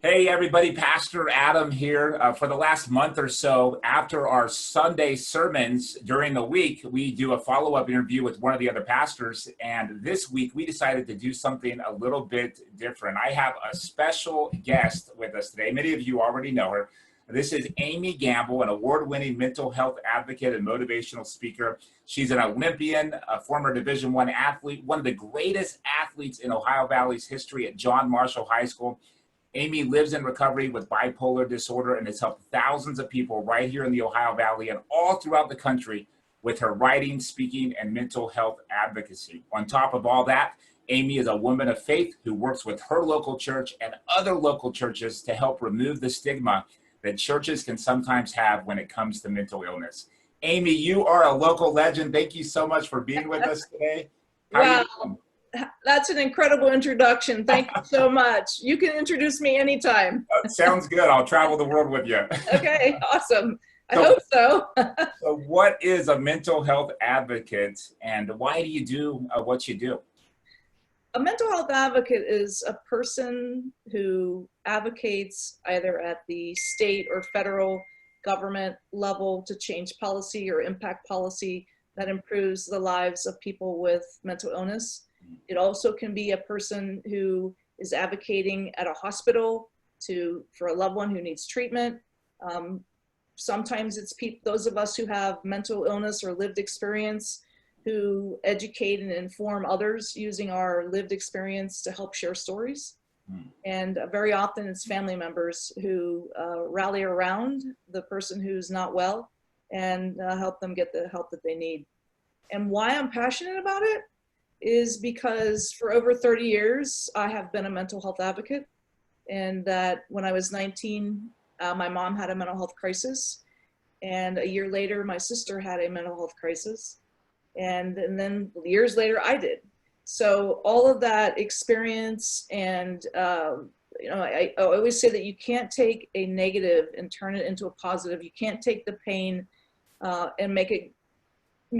Hey everybody, Pastor Adam here. For the last month or so, after our Sunday sermons during the week, we do a follow-up interview with one of the other pastors. And this week, we decided to do something a little bit different. I have a special guest with us today. Many of you already know her. This is Amy Gamble, an award-winning mental health advocate and motivational speaker. She's an Olympian, a former Division I athlete, one of the greatest athletes in Ohio Valley's history at John Marshall High School. Amy lives in recovery with bipolar disorder and has helped thousands of people right here in the Ohio Valley and all throughout the country with her writing, speaking, and mental health advocacy. On top of all that, Amy is a woman of faith who works with her local church and other local churches to help remove the stigma that churches can sometimes have when it comes to mental illness. Amy, you are a local legend. Thank you so much for being with us today. How are you doing? That's an incredible introduction. Thank you so much. You can introduce me anytime. Sounds good. I'll travel the world with you. Okay, awesome. I hope so. So what is a mental health advocate and why do you do what you do? A mental health advocate is a person who advocates either at the state or federal government level to change policy or impact policy that improves the lives of people with mental illness. It also can be a person who is advocating at a hospital for a loved one who needs treatment. Sometimes it's those of us who have mental illness or lived experience who educate and inform others using our lived experience to help share stories. And very often it's family members who rally around the person who's not well and help them get the help that they need. And why I'm passionate about it is because for over 30 years, I have been a mental health advocate. And that when I was 19, my mom had a mental health crisis. And a year later, my sister had a mental health crisis. And then years later, I did. So all of that experience and, I always say that you can't take a negative and turn it into a positive. You can't take the pain and make it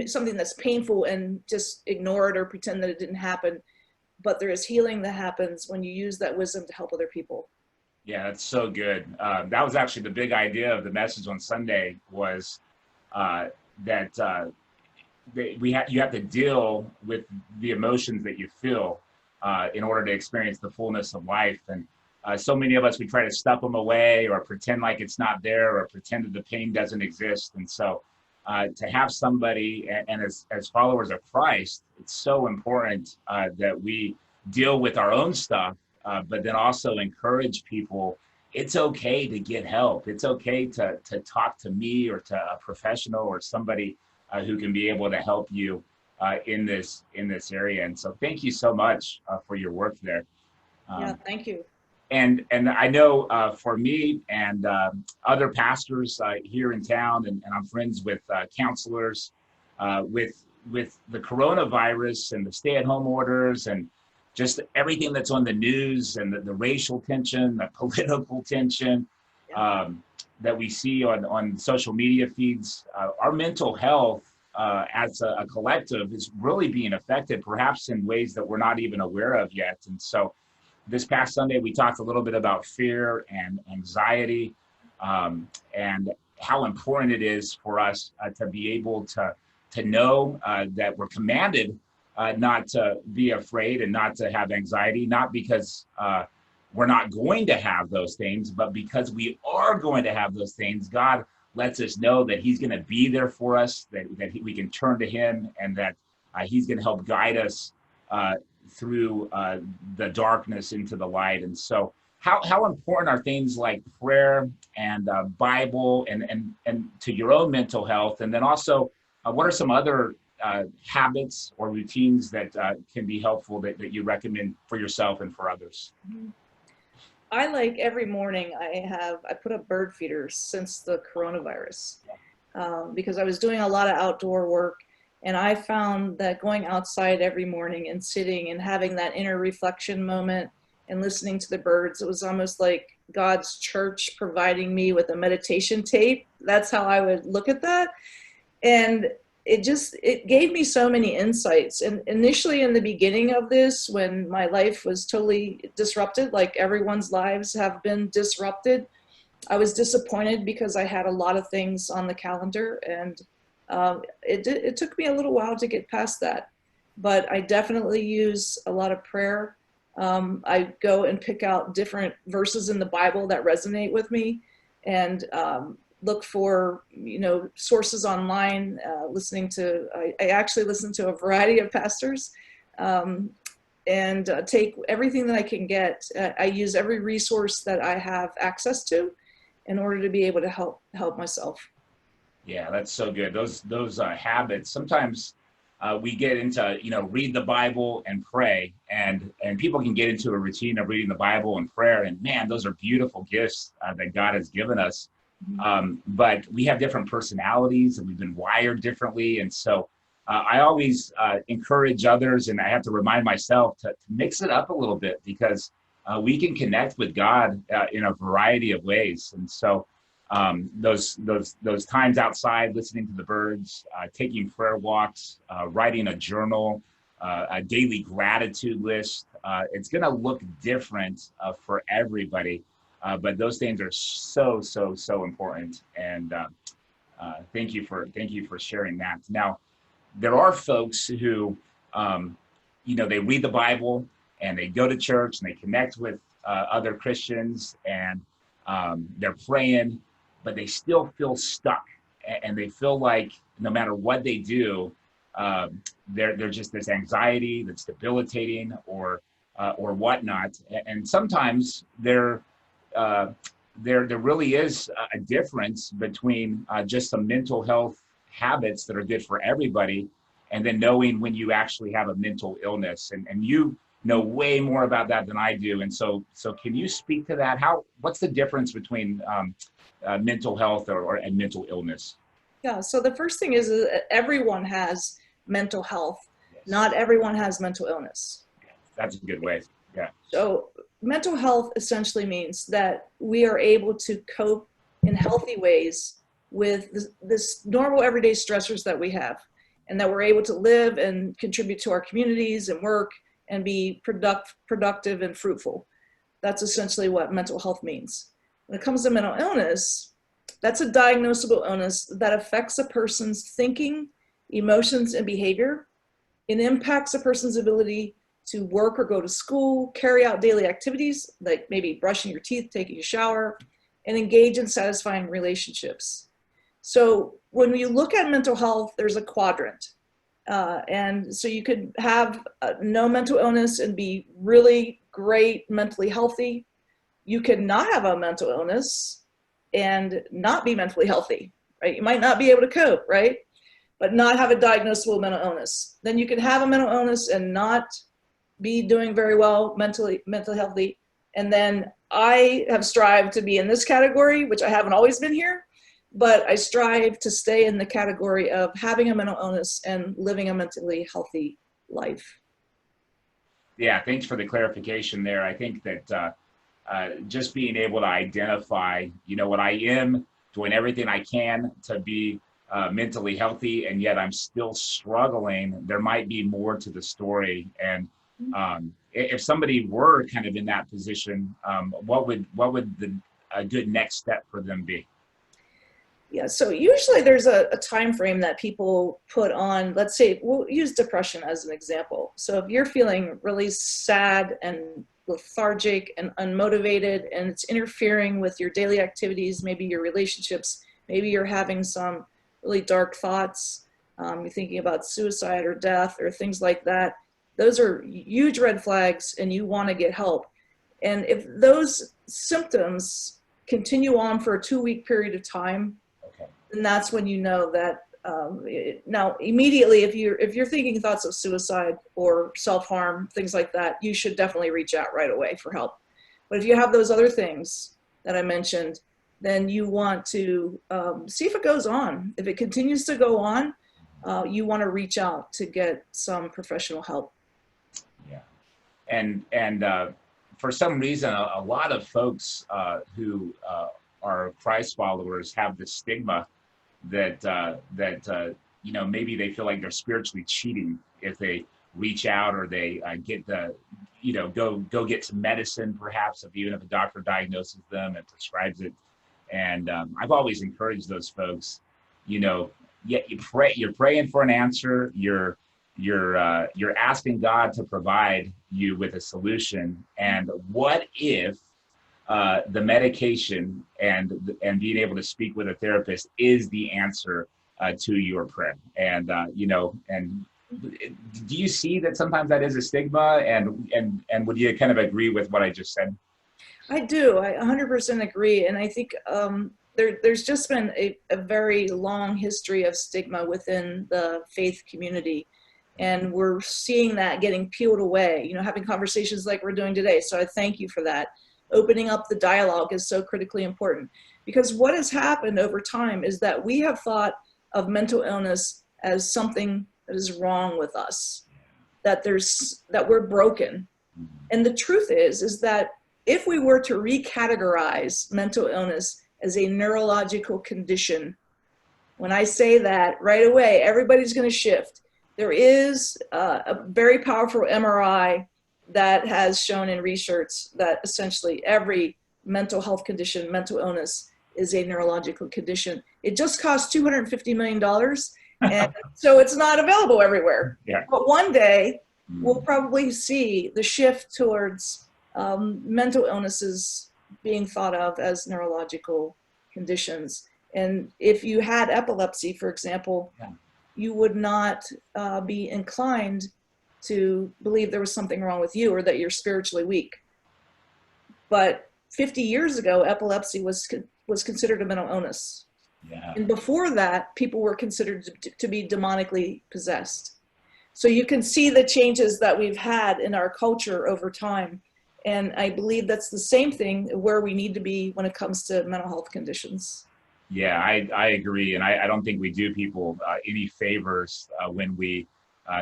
something that's painful and just ignore it or pretend that it didn't happen. But there is healing that happens when you use that wisdom to help other people. Yeah, that's so good. That was actually the big idea of the message on Sunday was that you have to deal with the emotions that you feel in order to experience the fullness of life. And so many of us, we try to stuff them away or pretend like it's not there or pretend that the pain doesn't exist. And so to have somebody, and as followers of Christ, it's so important that we deal with our own stuff, but then also encourage people. It's okay to get help. It's okay to talk to me or to a professional or somebody who can be able to help you in this area. And so thank you so much for your work there. Yeah, thank you. And I know for me and other pastors here in town, and I'm friends with counselors, with the coronavirus and the stay-at-home orders and just everything that's on the news and the racial tension, the political tension that we see on social media feeds, our mental health as a collective is really being affected, perhaps in ways that we're not even aware of yet. And so this past Sunday, we talked a little bit about fear and anxiety and how important it is for us to be able to know that we're commanded not to be afraid and not to have anxiety, not because we're not going to have those things, but because we are going to have those things. God lets us know that he's going to be there for us, that we can turn to him, and that he's going to help guide us through the darkness into the light. And so how important are things like prayer and Bible and to your own mental health? And then also, what are some other habits or routines that can be helpful that you recommend for yourself and for others? I like every morning I put up bird feeders since the coronavirus because I was doing a lot of outdoor work. And I found that going outside every morning and sitting and having that inner reflection moment and listening to the birds, it was almost like God's church providing me with a meditation tape. That's how I would look at that. And it gave me so many insights. And initially in the beginning of this, when my life was totally disrupted, like everyone's lives have been disrupted, I was disappointed because I had a lot of things on the calendar, and it took me a little while to get past that. But I definitely use a lot of prayer. I go and pick out different verses in the Bible that resonate with me, and look for, sources online, I actually listen to a variety of pastors, and take everything that I can get. I use every resource that I have access to in order to be able to help myself. Yeah, that's so good. Those habits, sometimes we get into, read the Bible and pray, and people can get into a routine of reading the Bible and prayer, and man, those are beautiful gifts that God has given us. But we have different personalities and we've been wired differently. And so I always encourage others, and I have to remind myself to mix it up a little bit, because we can connect with God in a variety of ways. And so those times outside, listening to the birds, taking prayer walks, writing a journal, a daily gratitude list, it's going to look different for everybody. But those things are so important, and thank you for sharing that. Now, there are folks who, they read the Bible and they go to church and they connect with other Christians, and they're praying, but they still feel stuck, and they feel like no matter what they do, they're just this anxiety that's debilitating, or whatnot, and sometimes there really is a difference between just some mental health habits that are good for everybody, and then knowing when you actually have a mental illness, and you know way more about that than I do. And so can you speak to that? What's the difference between mental health and mental illness? Yeah, so the first thing is that everyone has mental health. Yes. Not everyone has mental illness. That's a good way. Yeah. So mental health essentially means that we are able to cope in healthy ways with this normal everyday stressors that we have, and that we're able to live and contribute to our communities and work and be productive and fruitful. That's essentially what mental health means. When it comes to mental illness, that's a diagnosable illness that affects a person's thinking, emotions, and behavior. It impacts a person's ability to work or go to school, carry out daily activities like maybe brushing your teeth, taking a shower, and engage in satisfying relationships. So when you look at mental health, there's a quadrant. And so you could have no mental illness and be really great mentally healthy. You could not have a mental illness and not be mentally healthy, right? You might not be able to cope, right? But not have a diagnosable mental illness. Then you can have a mental illness and not be doing very well mentally healthy. And then I have strived to be in this category, which I haven't always been here, but I strive to stay in the category of having a mental illness and living a mentally healthy life. Yeah, thanks for the clarification there. I think that just being able to identify, what I am doing everything I can to be mentally healthy, and yet I'm still struggling. There might be more to the story. And if somebody were kind of in that position, what would a good next step for them be? Yeah, so usually there's a time frame that people put on. Let's say we'll use depression as an example. So if you're feeling really sad and lethargic and unmotivated, and it's interfering with your daily activities, maybe your relationships, maybe you're having some really dark thoughts, you're thinking about suicide or death or things like that, those are huge red flags, and you want to get help. And if those symptoms continue on for a 2-week period of time, then that's when you know that. Now, immediately, if you're thinking thoughts of suicide or self-harm, things like that, you should definitely reach out right away for help. But if you have those other things that I mentioned, then you want to see if it goes on. If it continues to go on, you want to reach out to get some professional help. Yeah, and for some reason, a lot of folks who are Christ followers have the stigma that maybe they feel like they're spiritually cheating if they reach out or they get the, go get some medicine, perhaps, even if a doctor diagnoses them and prescribes it. And I've always encouraged those folks, you're praying for an answer, you're asking God to provide you with a solution. And what if the medication and being able to speak with a therapist is the answer to your prayer? And and do you see that sometimes that is a stigma? And would you kind of agree with what I just said? I do. I 100% agree. And I think there's just been a very long history of stigma within the faith community. And we're seeing that getting peeled away, having conversations like we're doing today. So I thank you for that. Opening up the dialogue is so critically important, because what has happened over time is that we have thought of mental illness as something that is wrong with us, that we're broken. And the truth is that if we were to recategorize mental illness as a neurological condition, when I say that, right away, everybody's going to shift. There is a very powerful MRI that has shown in research that essentially every mental health condition, mental illness, is a neurological condition. It just costs $250 million, and so it's not available everywhere. Yeah. But one day, we'll probably see the shift towards mental illnesses being thought of as neurological conditions. And if you had epilepsy, for example, you would not be inclined to believe there was something wrong with you or that you're spiritually weak. But 50 years ago, epilepsy was considered a mental illness. Yeah. And before that, people were considered to be demonically possessed. So you can see the changes that we've had in our culture over time. And I believe that's the same thing where we need to be when it comes to mental health conditions. Yeah, I agree. And I don't think we do people any favors when we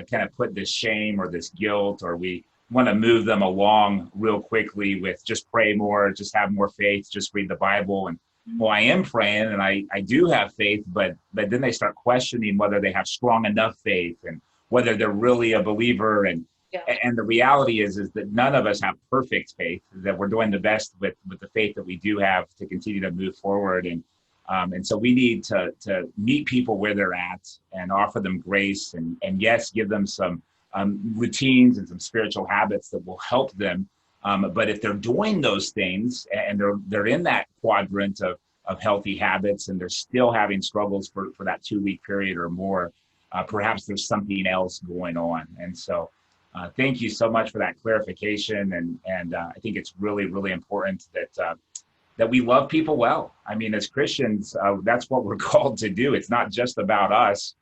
kind of put this shame or this guilt, or we want to move them along real quickly with just pray more, just have more faith, just read the Bible. And well, I am praying and I do have faith, but then they start questioning whether they have strong enough faith and whether they're really a believer. And the reality is that none of us have perfect faith, that we're doing the best with the faith that we do have to continue to move forward. And so we need to meet people where they're at and offer them grace and yes, give them some routines and some spiritual habits that will help them. But if they're doing those things and they're in that quadrant of healthy habits and they're still having struggles for that 2-week period or more, perhaps there's something else going on. And so thank you so much for that clarification. And I think it's really, really important that we love people well. I mean, as Christians, that's what we're called to do. It's not just about us.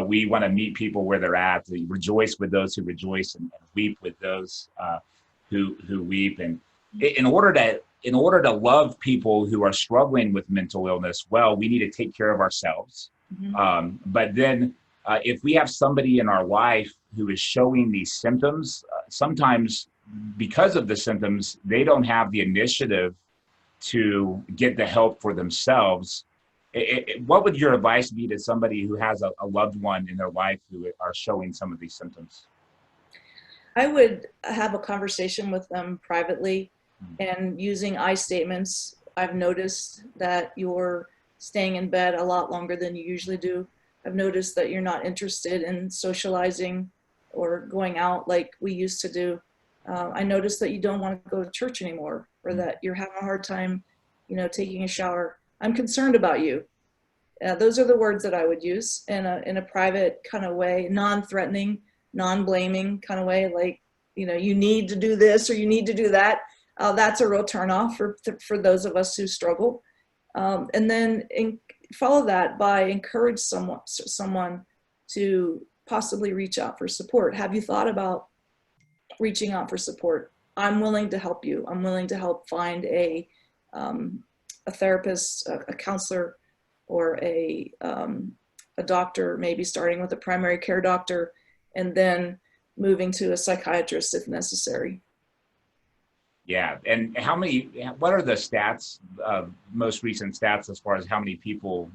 We want to meet people where they're at, rejoice with those who rejoice and weep with those who weep. And in order to love people who are struggling with mental illness well, we need to take care of ourselves. Mm-hmm. But then if we have somebody in our life who is showing these symptoms, sometimes because of the symptoms, they don't have the initiative to get the help for themselves. What would your advice be to somebody who has a loved one in their life who are showing some of these symptoms? I would have a conversation with them privately and using I statements. I've noticed that you're staying in bed a lot longer than you usually do. I've noticed that you're not interested in socializing or going out like we used to do. I noticed that you don't want to go to church anymore, or that you're having a hard time, taking a shower. I'm concerned about you. Those are the words that I would use in a private kind of way, non-threatening, non-blaming kind of way, like, you need to do this or you need to do that. That's a real turnoff for those of us who struggle. And then follow that by encourage someone to possibly reach out for support. Have you thought about reaching out for support? I'm willing to help you. I'm willing to help find a therapist, a counselor, or a doctor, maybe starting with a primary care doctor and then moving to a psychiatrist if necessary. Yeah. And what are the stats, most recent stats as far as how many people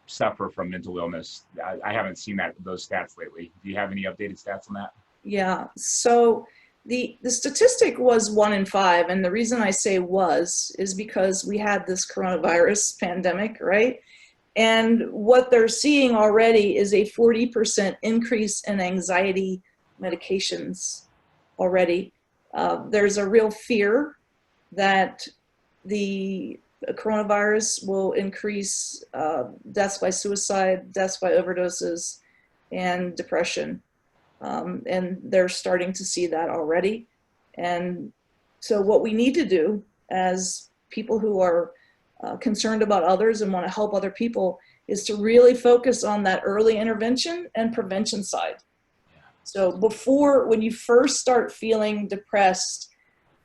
suffer from mental illness. I haven't seen those stats lately. Do you have any updated stats on that? Yeah. So the statistic was 1 in 5, and the reason I say was is because we had this coronavirus pandemic, right? And what they're seeing already is a 40% increase in anxiety medications already. There's a real fear that the coronavirus will increase deaths by suicide, deaths by overdoses, and depression. And they're starting to see that already. And so what we need to do as people who are concerned about others and want to help other people is to really focus on that early intervention and prevention side. So when you first start feeling depressed,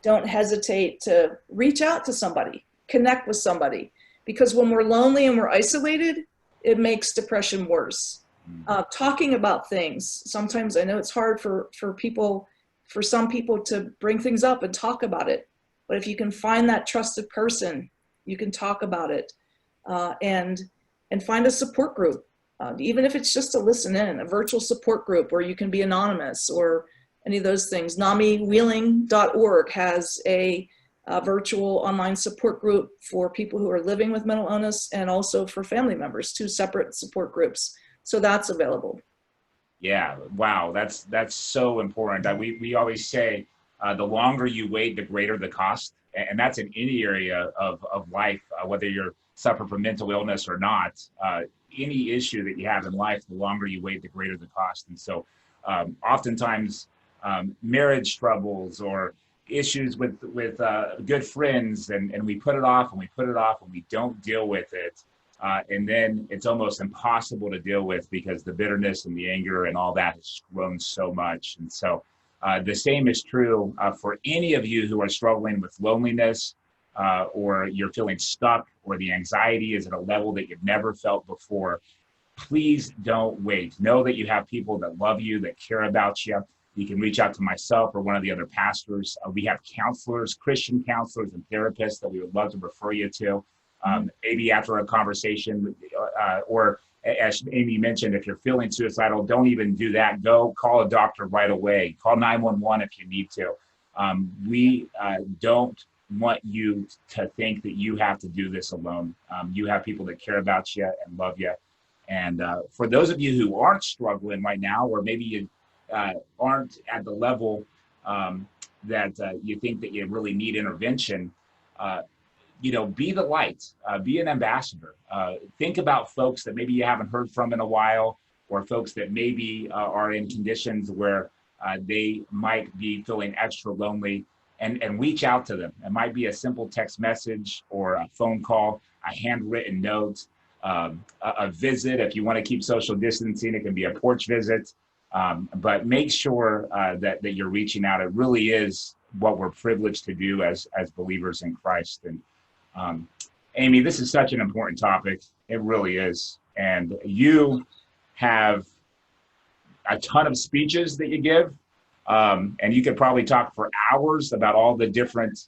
don't hesitate to reach out to somebody, connect with somebody, because when we're lonely and we're isolated, it makes depression worse. Talking about things, sometimes I know it's hard for some people to bring things up and talk about it, but if you can find that trusted person, you can talk about it, and find a support group, even if it's just to listen in, a virtual support group where you can be anonymous or any of those things. NamiWheeling.org has a virtual online support group for people who are living with mental illness and also for family members, 2 separate support groups. So that's available. Yeah, wow, that's so important. We always say the longer you wait, the greater the cost, and that's in any area of life, whether you're suffering from mental illness or not. Any issue that you have in life, the longer you wait, the greater the cost. And so, oftentimes, marriage troubles or issues with good friends, and we put it off and we put it off and we don't deal with it. And then it's almost impossible to deal with because the bitterness and the anger and all that has grown so much. And so the same is true for any of you who are struggling with loneliness, or you're feeling stuck, or the anxiety is at a level that you've never felt before. Please don't wait. Know that you have people that love you, that care about you. You can reach out to myself or one of the other pastors. We have counselors, Christian counselors and therapists that we would love to refer you to. Maybe after a conversation, or as Amy mentioned, if you're feeling suicidal, don't even do that. Go call a doctor right away. Call 911 if you need to. We don't want you to think that you have to do this alone. You have people that care about you and love you. And for those of you who aren't struggling right now, or maybe you aren't at the level that you think that you really need intervention, be the light, be an ambassador. Think about folks that maybe you haven't heard from in a while, or folks that maybe are in conditions where they might be feeling extra lonely, and reach out to them. It might be a simple text message or a phone call, a handwritten note, a visit. If you want to keep social distancing, it can be a porch visit. But make sure that you're reaching out. It really is what we're privileged to do as believers in Christ. And Amy, this is such an important topic. It really is. And you have a ton of speeches that you give. And you could probably talk for hours about all the different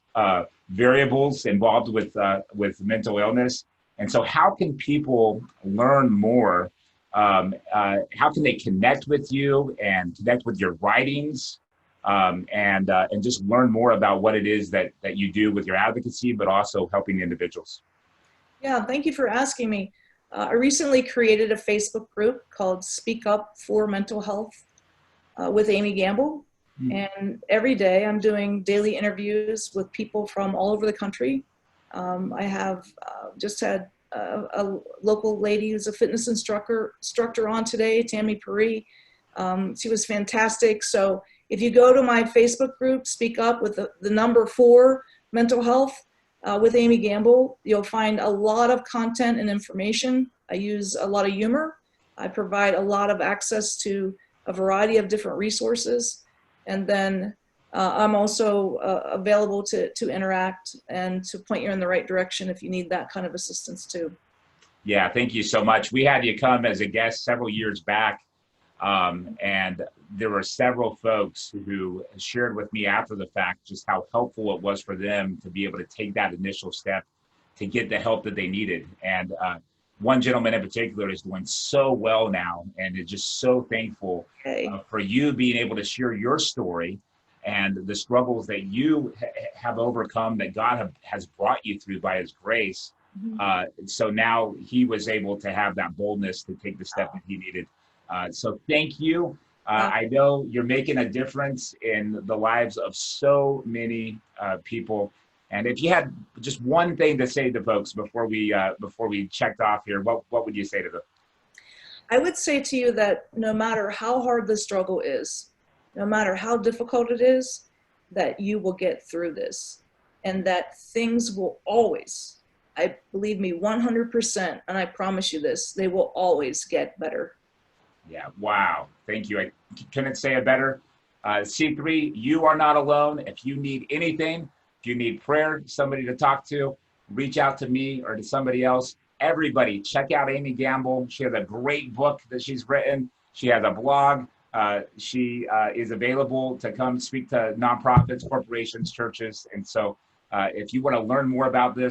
variables involved with mental illness. And so how can people learn more? How can they connect with you and connect with your writings, and just learn more about what it is that you do with your advocacy, but also helping individuals? Yeah, thank you for asking me. I recently created a Facebook group called Speak Up for Mental Health with Amy Gamble. And every day I'm doing daily interviews with people from all over the country. I have just had a local lady who's a fitness instructor on today, Tammy Puri. She was fantastic. So if you go to my Facebook group, Speak Up with the number 4 Mental Health with Amy Gamble, you'll find a lot of content and information. I use a lot of humor. I provide a lot of access to a variety of different resources. And then I'm also available to interact and to point you in the right direction if you need that kind of assistance too. Yeah, thank you so much. We had you come as a guest several years back, and there were several folks who shared with me after the fact just how helpful it was for them to be able to take that initial step to get the help that they needed. And one gentleman in particular is doing so well now, and is just so thankful Okay. for you being able to share your story and the struggles that you have overcome, that God has brought you through by His grace. So now he was able to have that boldness to take the step that he needed. So thank you. I know you're making a difference in the lives of so many people. And if you had just one thing to say to folks before we checked off here, what would you say to them? I would say to you that no matter how hard the struggle is, no matter how difficult it is, that you will get through this, and that things will always, I believe me 100%, and I promise you this, they will always get better. Yeah, wow. Thank you. I couldn't say it better. C3, you are not alone. If you need anything, if you need prayer, somebody to talk to, reach out to me or to somebody else. Everybody, check out Amy Gamble. She has a great book that she's written. She has a blog. She is available to come speak to nonprofits, corporations, churches. And so if you want to learn more about this,